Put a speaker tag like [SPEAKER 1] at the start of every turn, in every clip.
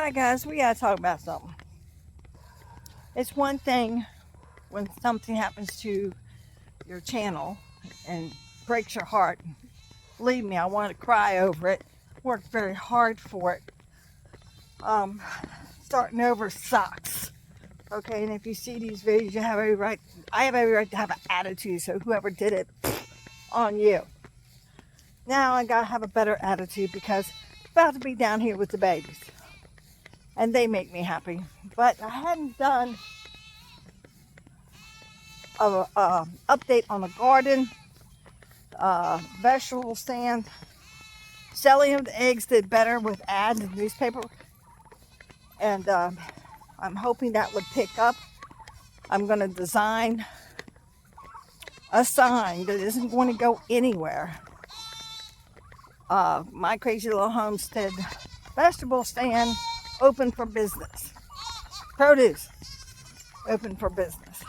[SPEAKER 1] Hi guys, we gotta talk about something. It's one thing when something happens to your channel and breaks your heart. Believe me, I want to cry over it. Worked very hard for it. Starting over sucks. Okay, and if you see these videos, you have every right. I have every right to have an attitude. So whoever did it, on you. Now I gotta have a better attitude because I'm about to be down here with the babies. And they make me happy. But I hadn't done a update on the garden, vegetable stand. Selling of the eggs did better with ads in newspaper. And I'm hoping that would pick up. I'm going to design a sign that isn't going to go anywhere. My Crazy Little Homestead vegetable stand open for business. Produce open for business.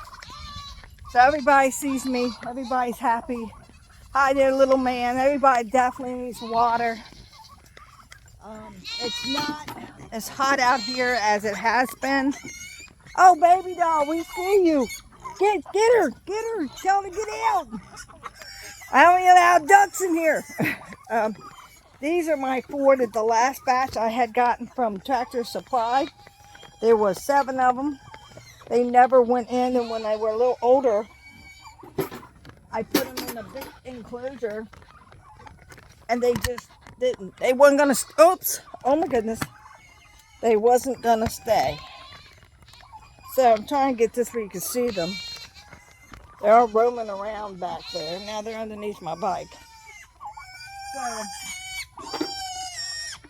[SPEAKER 1] So everybody sees me. Everybody's happy. Hi there, little man. Everybody definitely needs water. It's not as hot out here as it has been. Oh, baby doll, we see you. Get her. Tell her to get out. I only allow ducks in here. These are my four that the last batch I had gotten from Tractor Supply. There was 7 of them. They never went in, and when they were a little older, I put them in a big enclosure, and they just didn't. They wasn't gonna. Oops! Oh my goodness! They wasn't gonna stay. So I'm trying to get this where you can see them. They are roaming around back there. Now they're underneath my bike. So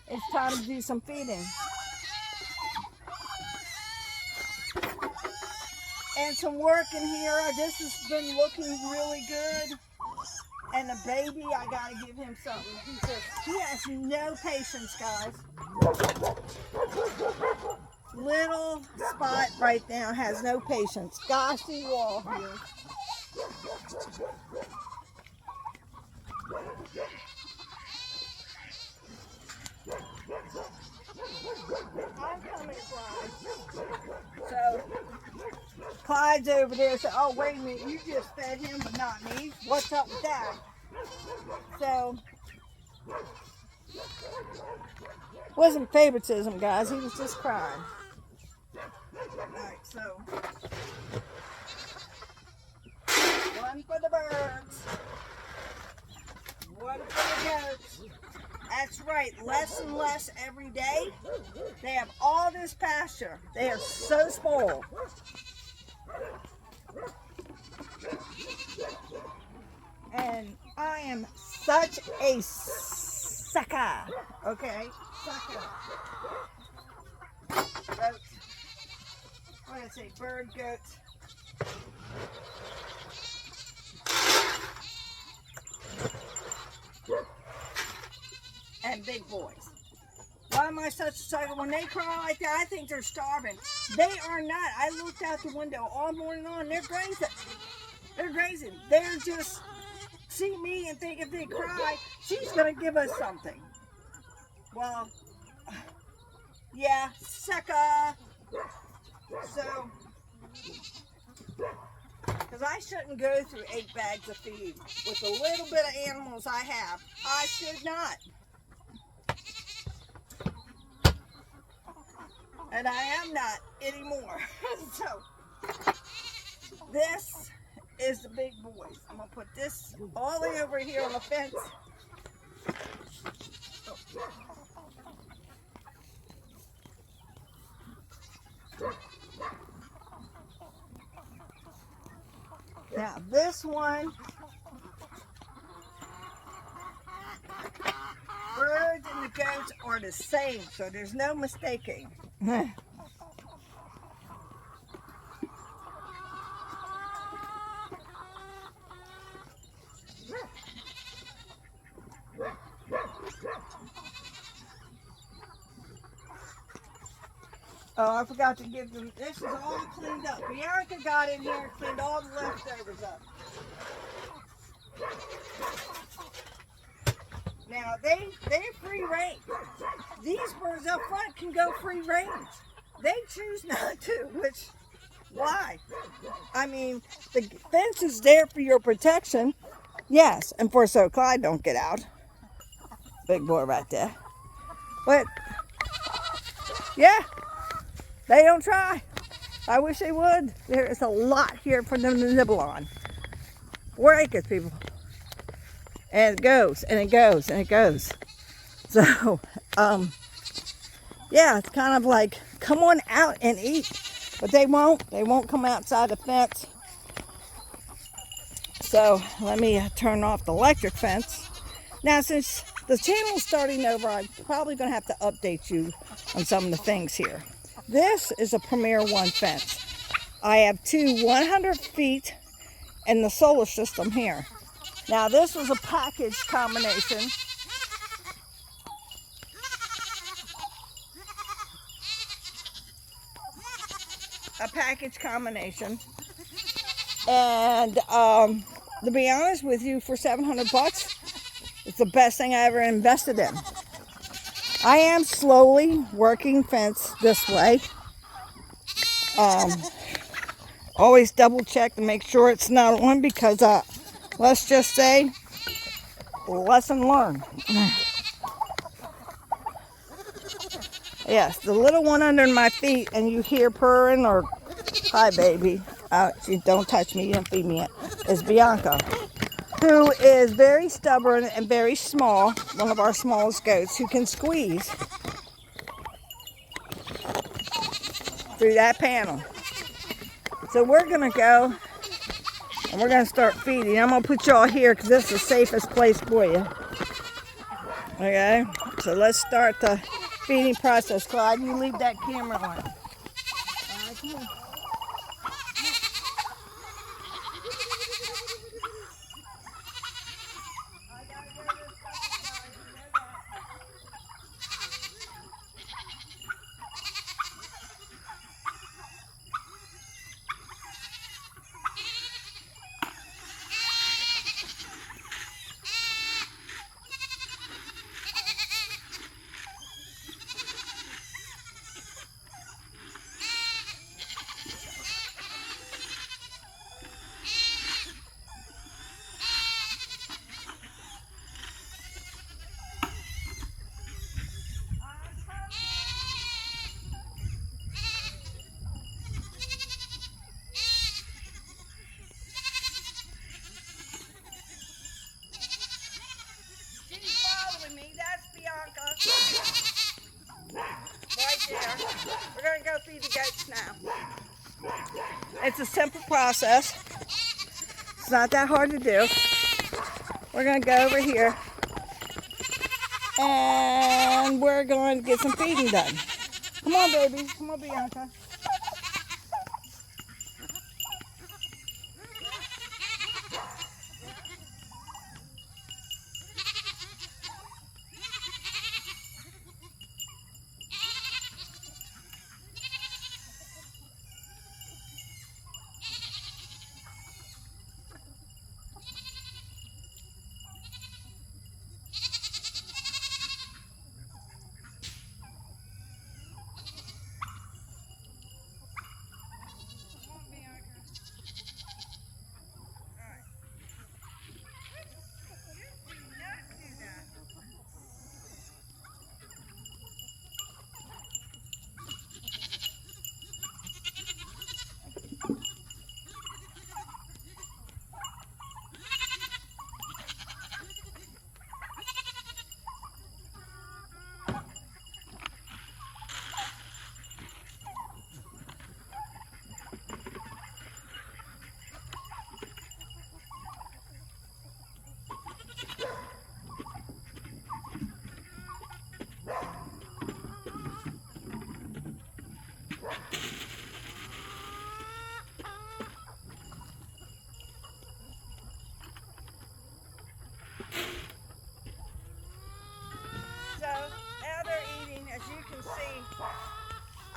[SPEAKER 1] it's time to do some feeding. And some work in here. This has been looking really good. And the baby, I gotta give him something. He has no patience, guys. Little Spot right now has no patience. Gosh, see you all here. I'm coming, Clyde. So, Clyde's over there. So, oh, wait a minute. You just fed him, but not me. What's up with that? So, wasn't favoritism, guys. He was just crying. Alright, so. One for the birds. One for the goats. That's right, less and less every day. They have all this pasture. They are so spoiled. And I am such a sucker. Okay? Sucker. Goats. What did I say? Bird, goats. And big boys. Why am I such a sucker? When they cry like that, I think they're starving. They are not. I looked out the window all morning long. They're grazing. They're grazing. They're just see me and think if they cry, she's going to give us something. Well, yeah, sucker. So, because I shouldn't go through 8 bags of feed with the little bit of animals I have. I should not. And I am not anymore. So, this is the big boys. I'm going to put this all the way over here on the fence. Now, this one, birds and the goats are the same, so there's no mistaking. Oh, I forgot to give them, this is all cleaned up. Bianca got in here and cleaned all the leftovers up. Now, they're free range. These birds up front can go free range. They choose not to, which, why? I mean, the fence is there for your protection, yes, and for so Clyde don't get out. Big boy right there. But, yeah, they don't try. I wish they would. There is a lot here for them to nibble on. 4 acres, people. And it goes, and it goes, and it goes. So, yeah, it's kind of like, come on out and eat. But they won't. They won't come outside the fence. So, let me turn off the electric fence. Now, since the channel is starting over, I'm probably going to have to update you on some of the things here. This is a Premier One fence. I have two 100 feet in the solar system here. Now, this was a package combination. And to be honest with you, for $700, it's the best thing I ever invested in. I am slowly working fence this way. Always double check to make sure it's not one, because let's just say, lesson learned. Yes, the little one under my feet, and you hear purring or, hi baby, don't touch me, you don't feed me yet, is Bianca, who is very stubborn and very small, one of our smallest goats, who can squeeze through that panel. So we're going to go, and we're going to start feeding. I'm going to put y'all here because this is the safest place for you. Okay, so let's start the feeding process. Clyde, you leave that camera on. We're going to go feed the goats now. It's a simple process. It's not that hard to do. We're going to go over here and we're going to get some feeding done. Come on, baby. Come on, Bianca.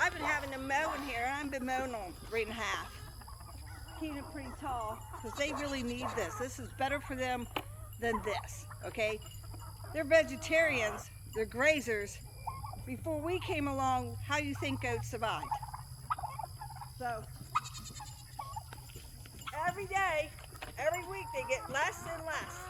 [SPEAKER 1] I've been having to mow in here. I've been mowing on 3.5. Keeping it pretty tall because they really need this. This is better for them than this, okay? They're vegetarians, they're grazers, before we came along, how do you think goats survived? So every day, every week they get less and less.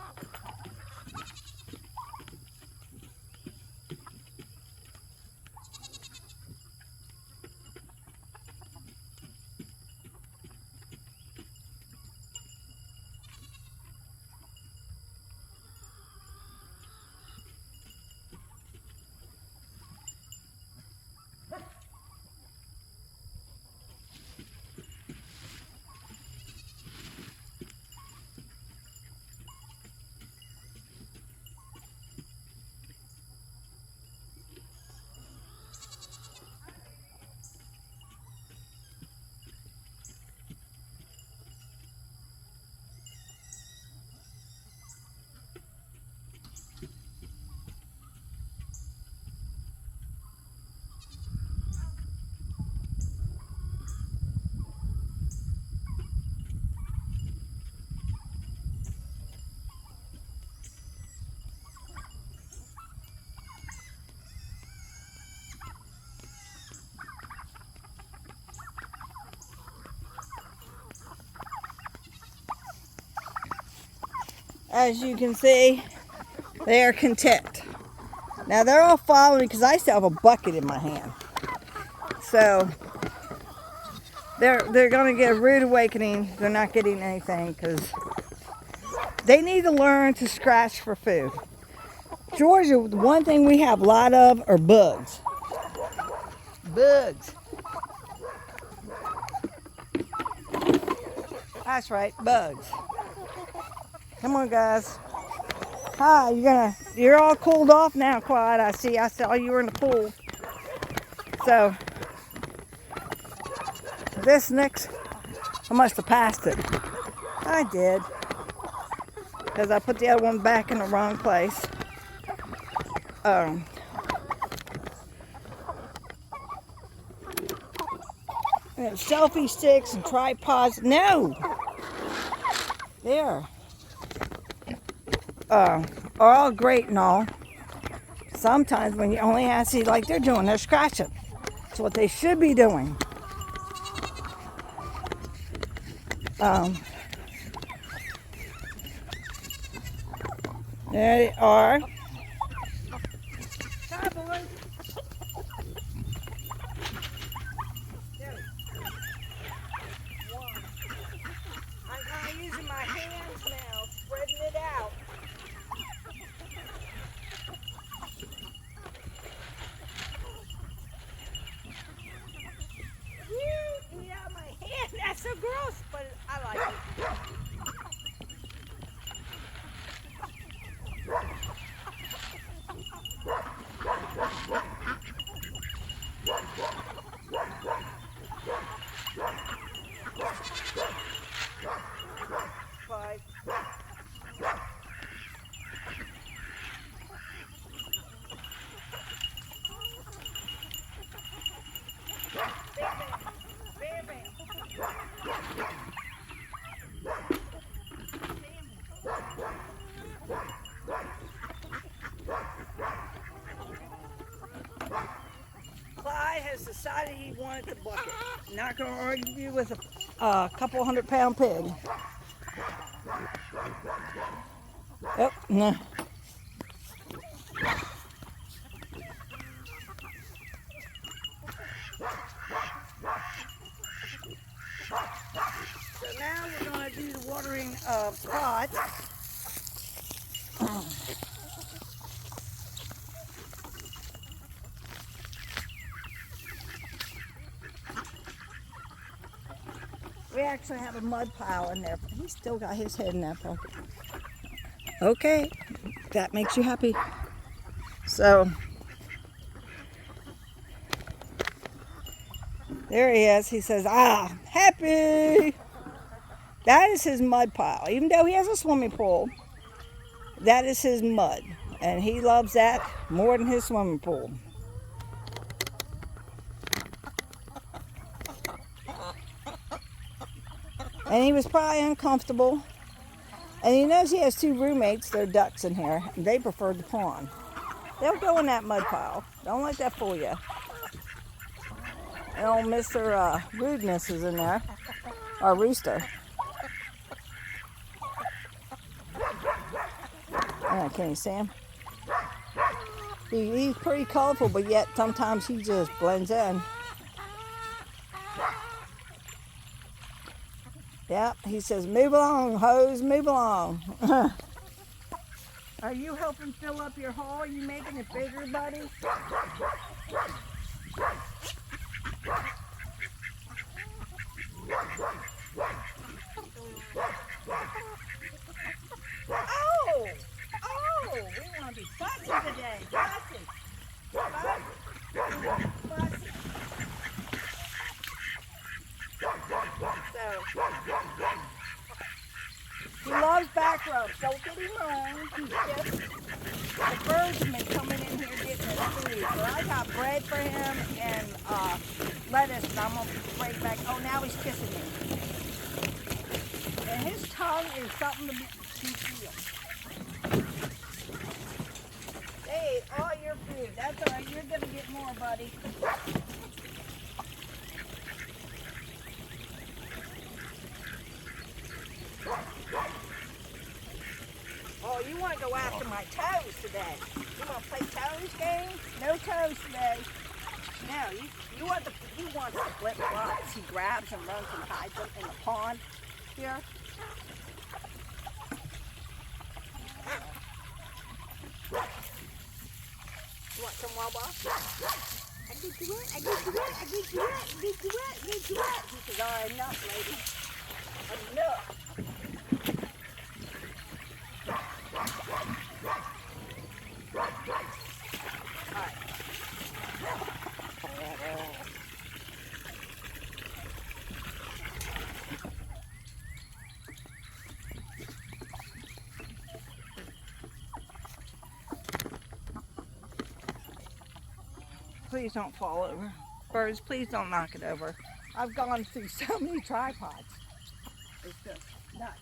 [SPEAKER 1] As you can see, they are content. Now they're all following because I still have a bucket in my hand. So they're going to get a rude awakening. They're not getting anything because they need to learn to scratch for food. Georgia, the one thing we have a lot of are bugs. Bugs. That's right, bugs. Come on, guys. Hi, you're all cooled off now, Clyde. I saw you were in the pool. So, this next, I must have passed it. I did. Because I put the other one back in the wrong place. And selfie sticks and tripods. No! There. Are all great and all. Sometimes when you only have to see like they're doing, they're scratching. That's what they should be doing. There they are. Hi, boys. I'm kind of using my hands now, spreading it out. Eat out my hand. That's so gross, but I like it. Bye. Clyde has decided he wanted the bucket. Not going to argue with a couple 100-pound pig. Oh, no. So now we're going to do the watering of pots. We actually have a mud pile in there, but he's still got his head in that pocket. Okay, that makes you happy. So, there he is. He says, happy. That is his mud pile. Even though he has a swimming pool, that is his mud. And he loves that more than his swimming pool. And he was probably uncomfortable. And he knows he has two roommates. They're ducks in here. And they prefer the pond. They'll go in that mud pile. Don't let that fool you. And old Mr. Rudeness is in there. Or Rooster. Can you see him? He's pretty colorful, but yet sometimes he just blends in. Yep, he says, move along, hose, move along. Are you helping fill up your hole? Are you making it bigger, buddy? Oh, we want to be fussy today. Fussy. Fussy. So, he loves back rubs. Don't get him wrong. He's just, the birds have been coming in here getting his food. So I got bread for him and lettuce, and I'm going to break back. Oh, now he's kissing me. And his tongue is something to be feel. They ate all your food. That's all right. You're going to get more, buddy. Oh, you want to go after my toes today? You want to play toes game? No toes today. No, he wants the flip flops. He grabs and runs and hides them in the pond here. You want some Wawa? I get you wet, I get you wet, I get you wet, I get you wet, I get you wet. He says, all right, enough, lady. Enough. Please don't fall over. Birds, please don't knock it over. I've gone through so many tripods. It's just nuts.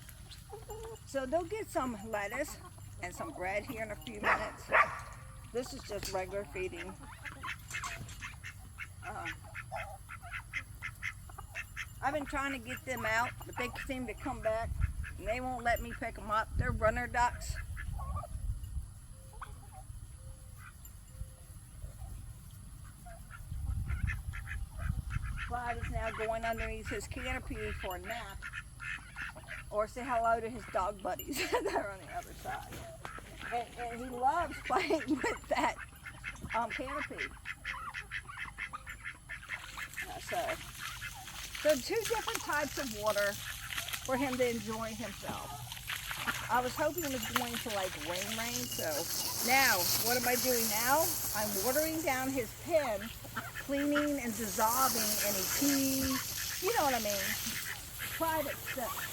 [SPEAKER 1] So they'll get some lettuce and some bread here in a few minutes. This is just regular feeding. I've been trying to get them out, but they seem to come back and they won't let me pick them up. They're runner ducks. Clyde is now going underneath his canopy for a nap or say hello to his dog buddies that are on the other side. And he loves playing with that canopy. So two different types of water for him to enjoy himself. I was hoping it was going to like rain, so now what am I doing now? I'm watering down his pen, cleaning and dissolving any pee, you know what I mean, private stuff.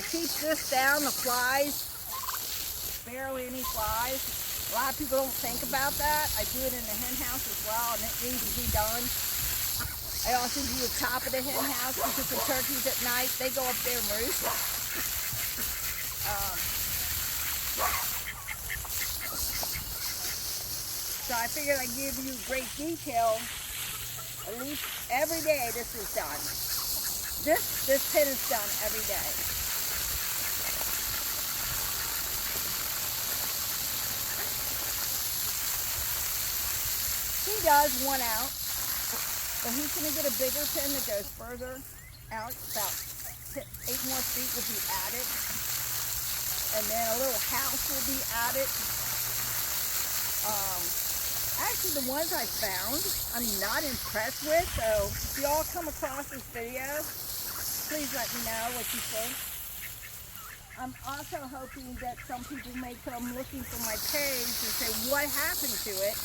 [SPEAKER 1] Keeps this down, the flies, barely any flies. A lot of people don't think about that. I do it in the hen house as well, and it needs to be done. I also do the top of the hen house because the turkeys at night, they go up there and roost. So I figured I'd give you great detail. At least every day this is done. This pen is done every day. He does one out, but he's going to get a bigger pin that goes further out, about 8 more feet will be added, and then a little house will be added. Actually, the ones I found, I'm not impressed with, so if y'all come across this video, please let me know what you think. I'm also hoping that some people may come looking for my page and say, what happened to it?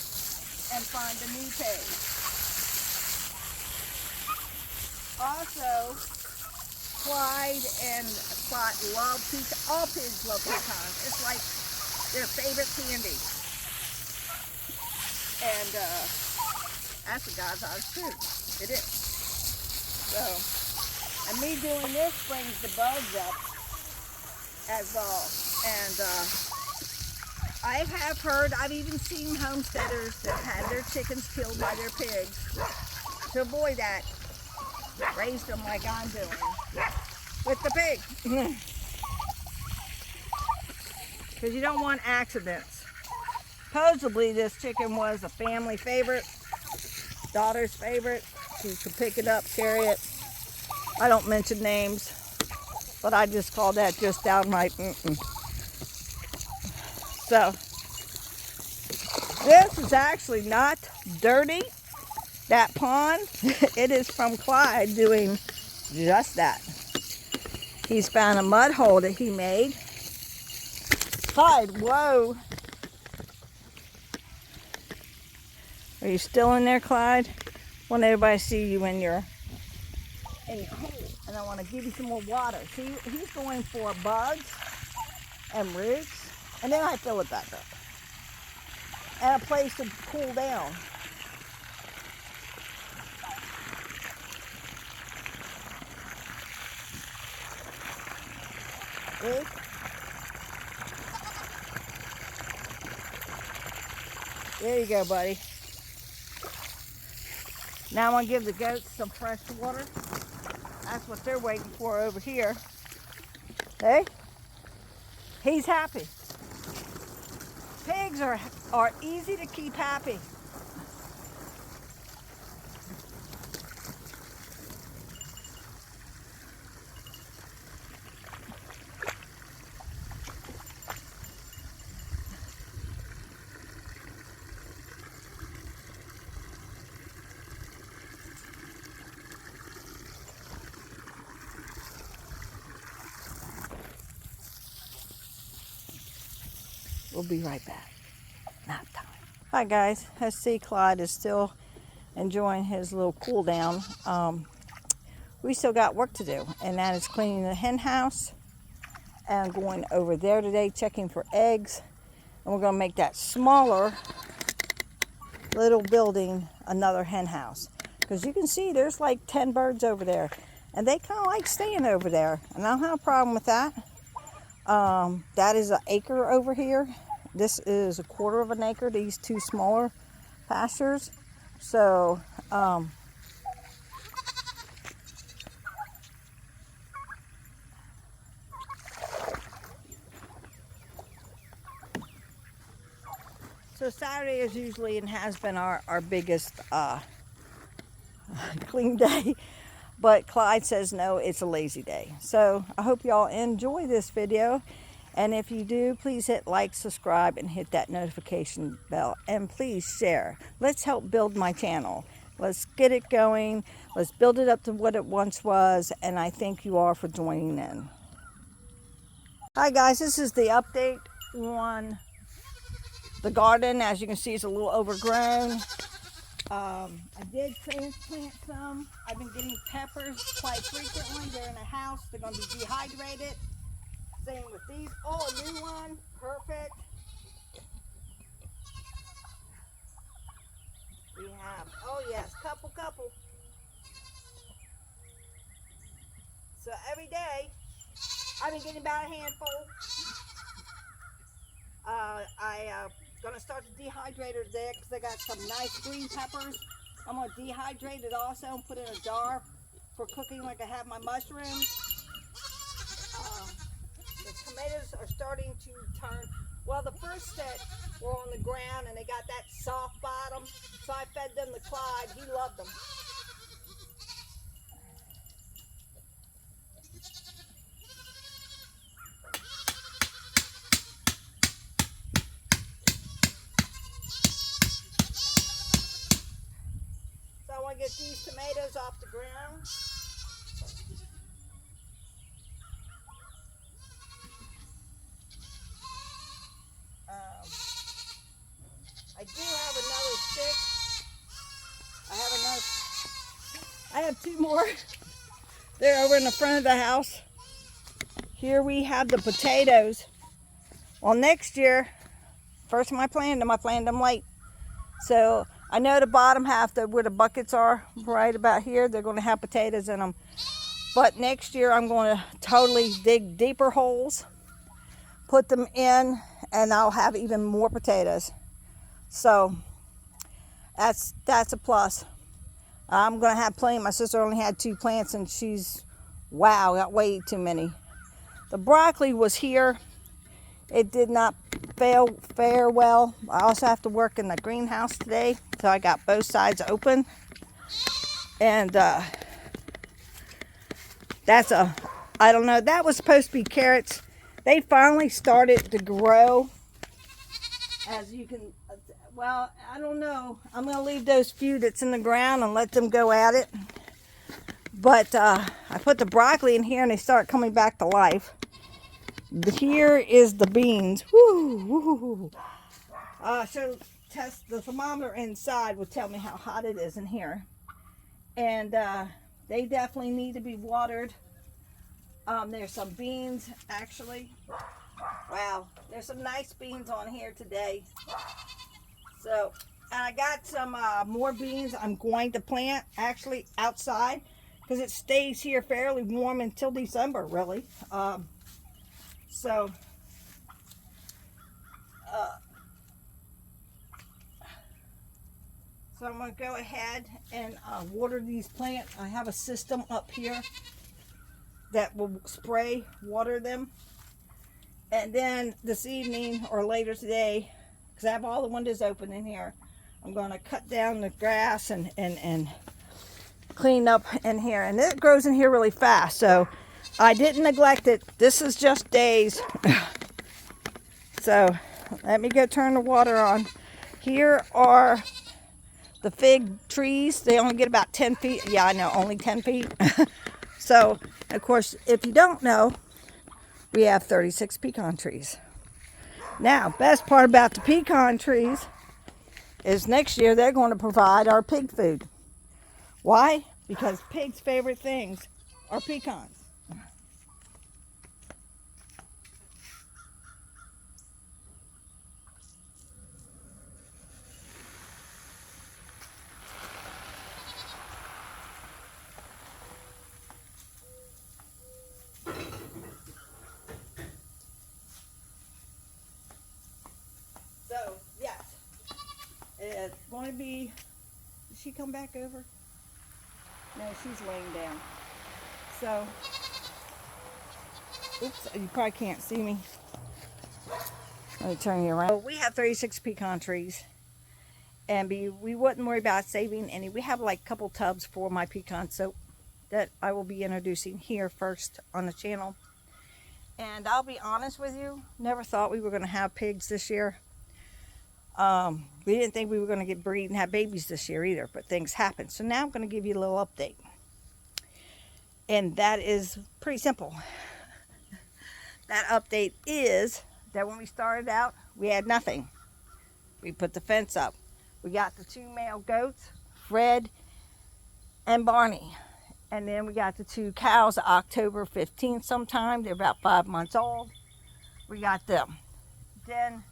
[SPEAKER 1] And find a new page. Also, Clyde and Spot love pecans. All pigs love pecans. It's like their favorite candy. And that's a God's honest truth. It is. So, and me doing this brings the bugs up as well. And I have heard, I've even seen homesteaders that had their chickens killed by their pigs. To avoid that, raised them like I'm doing with the pig. Because you don't want accidents. Supposedly this chicken was a family favorite, daughter's favorite. She could pick it up, carry it. I don't mention names, but I just call that just downright So, this is actually not dirty. That pond, it is from Clyde doing just that. He's found a mud hole that he made. Clyde, whoa. Are you still in there, Clyde? I want everybody to see you when you're in your hole. And I want to give you some more water. See, he's going for bugs and roots. And then I fill it back up. And a place to cool down. See? There you go, buddy. Now I'm going to give the goats some fresh water. That's what they're waiting for over here. Hey? He's happy. Pigs are easy to keep happy. We'll be right back. Nap time. Hi guys, let's see, Clyde is still enjoying his little cool down. We still got work to do, and that is cleaning the hen house and going over there today checking for eggs. And we're going to make that smaller little building another hen house, because you can see there's like 10 birds over there, and they kind of like staying over there, and I don't have a problem with that. That is an acre over here. This is 1/4 of an acre, these two smaller pastures. So, Saturday is usually and has been our biggest clean day. But Clyde says no, it's a lazy day. So I hope y'all enjoy this video. And if you do, please hit like, subscribe, and hit that notification bell. And please share. Let's help build my channel. Let's get it going. Let's build it up to what it once was. And I thank you all for joining in. Hi guys, this is the update on the garden. As you can see, it's a little overgrown. I did transplant some. I've been getting peppers quite frequently. They're in a house. They're going to be dehydrated. Same with these. Oh, a new one. Perfect. We have, oh yes, couple. So every day, I've been getting about a handful. I'm going to start the dehydrator today because I got some nice green peppers. I'm going to dehydrate it also and put it in a jar for cooking like I have my mushrooms. The tomatoes are starting to turn. Well, the first set were on the ground and they got that soft bottom. So I fed them to Clyde. He loved them. So I want to get these tomatoes off the ground. I do have another stick. I have 2 more. They're over in the front of the house. Here we have the potatoes. Well, next year, first time I planted them late. So I know the bottom half, where the buckets are, right about here, they're going to have potatoes in them. But next year I'm going to totally dig deeper holes, put them in, and I'll have even more potatoes. So that's a plus. I'm going to have plenty. My sister only had 2 plants, and she's, wow, got way too many. The broccoli was here. It did not fare well. I also have to work in the greenhouse today, so I got both sides open. And I don't know, that was supposed to be carrots. They finally started to grow. As you can, well, I don't know. I'm going to leave those few that's in the ground and let them go at it. But I put the broccoli in here and they start coming back to life. Here is the beans. Woo, woo, woo. So test the thermometer inside will tell me how hot it is in here. And they definitely need to be watered. There's some beans, actually. Wow, there's some nice beans on here today. So, and I got some more beans I'm going to plant, actually, outside, because it stays here fairly warm until December, really. So I'm going to go ahead and water these plants. I have a system up here that will spray, water them. And then this evening or later today, because I have all the windows open in here, I'm going to cut down the grass and clean up in here. And it grows in here really fast, so I didn't neglect it. This is just days. So let me go turn the water on. Here are the fig trees. They only get about 10 feet. Yeah, I know, only 10 feet. So, of course, if you don't know, we have 36 pecan trees. Now, best part about the pecan trees is next year they're going to provide our pig food. Why? Because pigs' favorite things are pecans. So, yes, it's going to be, did she come back over? No, she's laying down. So, oops, you probably can't see me. Let me turn you around. So we have 36 pecan trees, and we wouldn't worry about saving any. We have like a couple tubs for my pecan soap that I will be introducing here first on the channel. And I'll be honest with you, never thought we were going to have pigs this year. We didn't think we were going to get breed and have babies this year either, but things happened. So now I'm going to give you a little update. And that is pretty simple. That update is that when we started out, we had nothing. We put the fence up. We got the 2 male goats, Fred and Barney. And then we got the 2 cows October 15th sometime. They're about 5 months old. We got them. Then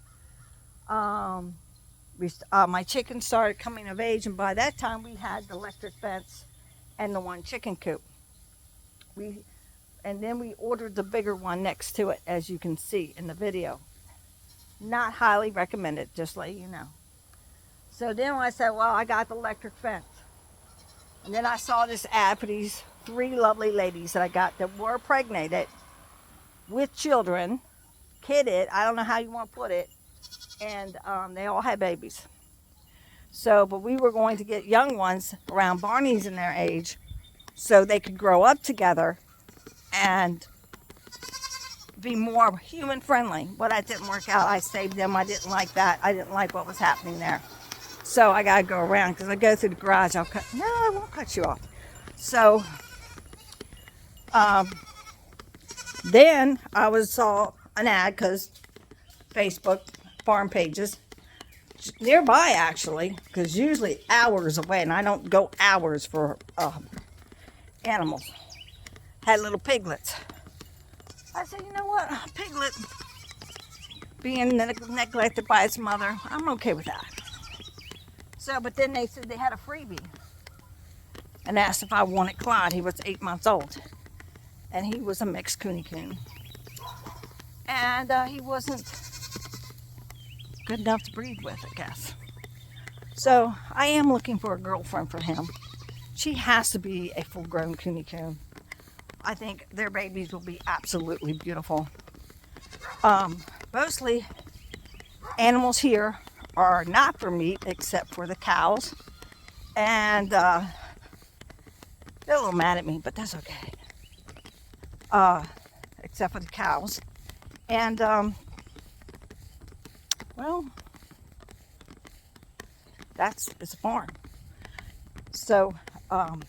[SPEAKER 1] my chickens started coming of age, and by that time we had the electric fence and the 1 chicken coop. And then we ordered the bigger one next to it, as you can see in the video. Not highly recommended, just let you know. So then I said, well, I got the electric fence. And then I saw this ad for these 3 lovely ladies that I got that were pregnated with children, kidded, I don't know how you want to put it, and they all had babies. So, but we were going to get young ones around Barney's in their age so they could grow up together and be more human friendly. But that didn't work out. I saved them. I didn't like that. I didn't like what was happening there. So I got to go around because I go through the garage. No, I won't cut you off. So then I saw an ad because Facebook farm pages nearby, actually, because usually hours away, and I don't go hours for animals, had little piglets. I said, you know what, a piglet being neglected by its mother, I'm okay with that. So, but then they said they had a freebie and asked if I wanted Clyde. He was 8 months old, and he was a mixed Koonie Coon. And he wasn't good enough to breed with, I guess. So I am looking for a girlfriend for him. She has to be a full-grown Koonie Coon. I think their babies will be absolutely beautiful. Mostly animals here are not for meat except for the cows. And they're a little mad at me, but that's okay. Except for the cows. And, well, it's a farm. So, on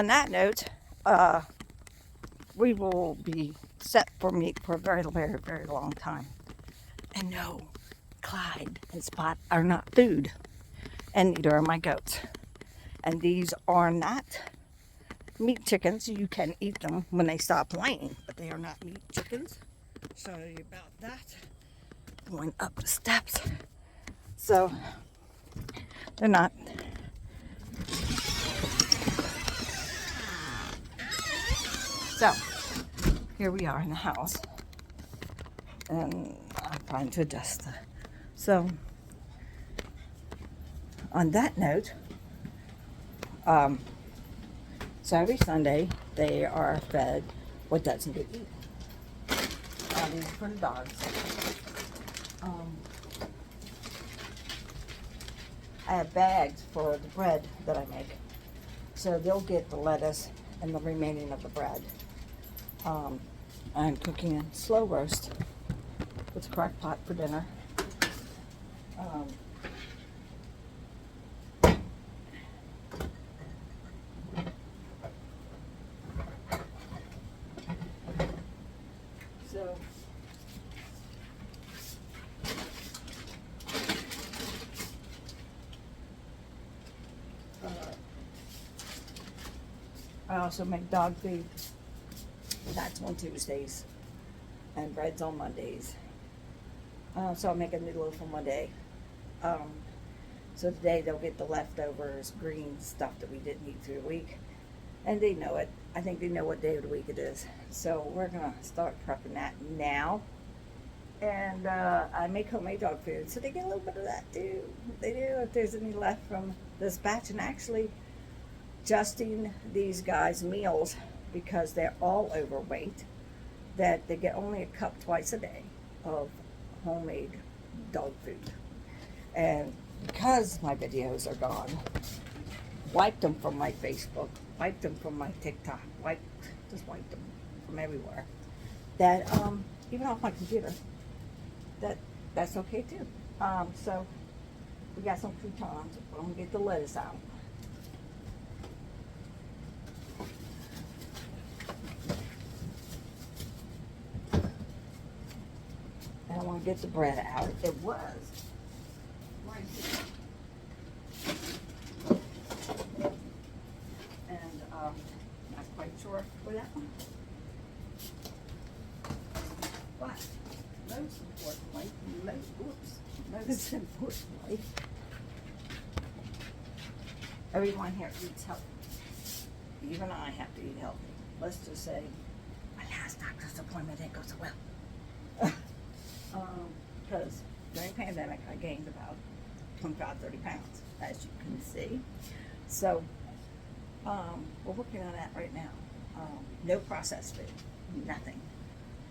[SPEAKER 1] that note, we will be set for meat for a very, very, very long time. And no, Clyde and Spot are not food, and neither are my goats. And these are not meat chickens. You can eat them when they stop laying, but they are not meat chickens. Sorry about that. Going up the steps. So, they're not. So, here we are in the house. And I'm trying to adjust. So, on that note, Saturday, Sunday, they are fed what doesn't get eaten. These are for the dogs. I have bags for the bread that I make. So they'll get the lettuce and the remaining of the bread. I'm cooking a slow roast with a crock pot for dinner. So I also make dog food. That's on Tuesdays, and bread's on Mondays. So I'll make a noodle for Monday. So today they'll get the leftovers, green stuff that we didn't eat through the week, and they know it. I think they know what day of the week it is. So we're gonna start prepping that now. And I make homemade dog food, so they get a little bit of that too. They do if there's any left from this batch. And actually, adjusting these guys' meals because they're all overweight, that they get only a cup twice a day of homemade dog food. And because my videos are gone, wiped them from my Facebook, wiped them from my TikTok, just wiped them from everywhere. That even off my computer, that's okay too. So we got some croutons. I'm gonna get the lettuce out. And I want to get the bread out. It was right here. And not quite sure where that one. But most importantly, everyone here eats healthy. Even I have to eat healthy. Let's just say my last doctor's appointment didn't go so well. Because during the pandemic, I gained about 25, 30 pounds, as you can see. So, we're working on that right now. No processed food, nothing.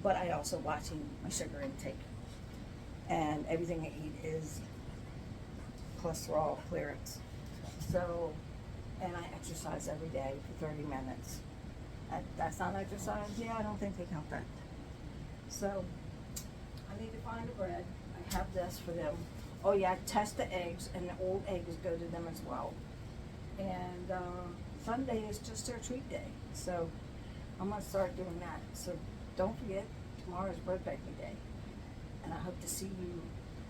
[SPEAKER 1] But I also watching my sugar intake. And everything I eat is cholesterol clearance. So, and I exercise every day for 30 minutes. That's not exercise? Yeah, I don't think they count that. So, I need to find the bread. I have this for them. Oh yeah, test the eggs, and the old eggs go to them as well. And Sunday is just their treat day. So, I'm going to start doing that. So, don't forget, tomorrow is bread baking day. And I hope to see you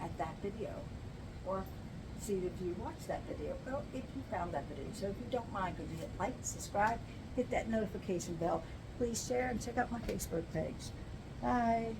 [SPEAKER 1] at that video. Or see if you watched that video. Well, if you found that video. So if you don't mind, could you hit like, subscribe, hit that notification bell. Please share and check out my Facebook page. Bye.